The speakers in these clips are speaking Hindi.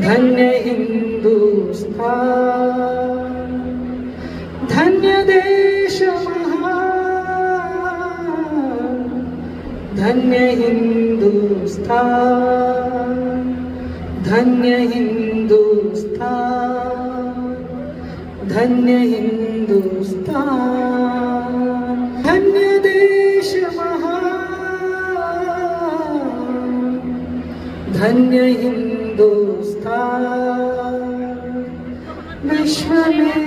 धन्य हिंदुस्तान, धन्य देश महान, धन्य हिंदुस्तान, धन्य हिंदुस्तान, धन्य हिंदुस्तान, धन्य देश महान, धन्य हिंदुस्तान, विश्व में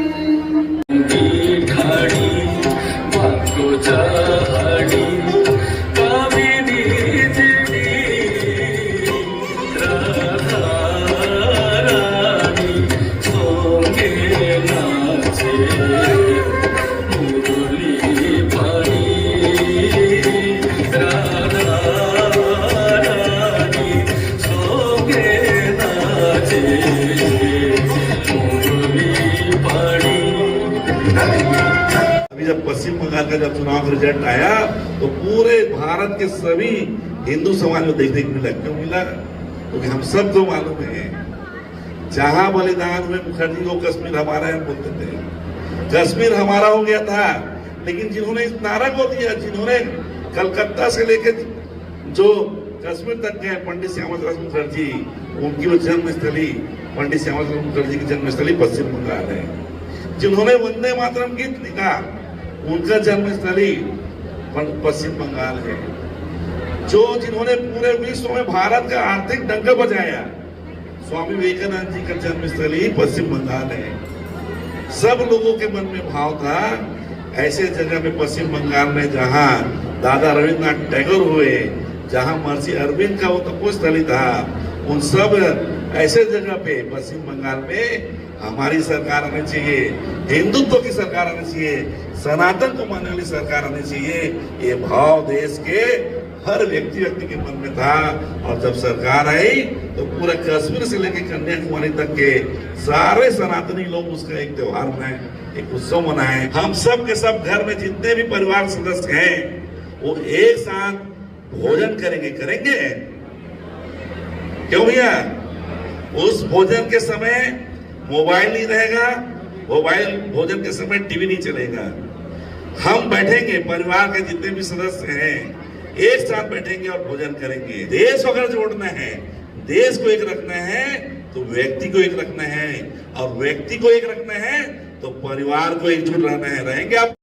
जब पश्चिम बंगाल का जब चुनाव का रिजल्ट आया तो पूरे भारत के सभी हिंदू समाज में देखने को मिला। क्यों मिला? क्योंकि हम सब को मालूम है जहां बलिदान हुए मुखर्जी को कश्मीर हमारा है बोलते थे, कश्मीर हमारा हो गया था। लेकिन जिन्होंने इस नारा को दिया, जिन्होंने कलकत्ता से लेकर जो कश्मीर तक गए, पंडित श्यामाचरण मुखर्जी, उनकी वो जन्मस्थली पंडित श्यामाचरण मुखर्जी की जन्मस्थली पश्चिम बंगाल है। जिन्होंने वंदे मातरम गीत लिखा, उनका जन्मस्थली पश्चिम बंगाल है। जो जिन्होंने पूरे विश्व में भारत का आर्थिक डंका बजाया, स्वामी विवेकानंद जी का जन्मस्थली पश्चिम बंगाल है। सब लोगों के मन में भाव था ऐसे जगह में पश्चिम बंगाल में जहां दादा रविंद्रनाथ टैगोर हुए, जहां महर्षि अरविंद का वो तपोस्थली था, उन सब ऐसे जगह पे पश्चिम बंगाल में हमारी सरकार आनी चाहिए, हिंदुत्व की सरकार आनी चाहिए, सनातन को मानने वाली सरकार आनी चाहिए। ये भाव देश के हर व्यक्ति के मन में था। और जब सरकार आई तो पूरा कश्मीर से लेकर कन्याकुमारी तक के सारे सनातनी लोग उसका एक त्योहार मनाए, एक उत्सव मनाए। हम सब के सब घर में जितने भी परिवार सदस्य हैं वो एक साथ भोजन करेंगे। क्यों भैया? उस भोजन के समय मोबाइल नहीं रहेगा, भोजन के समय टीवी नहीं चलेगा। हम बैठेंगे, परिवार के जितने भी सदस्य हैं एक साथ बैठेंगे और भोजन करेंगे। देश अगर जोड़ना है, देश को एक रखना है तो व्यक्ति को एक रखना है, और व्यक्ति को एक रखना है तो परिवार को एकजुट रहना है। रहेंगे आप?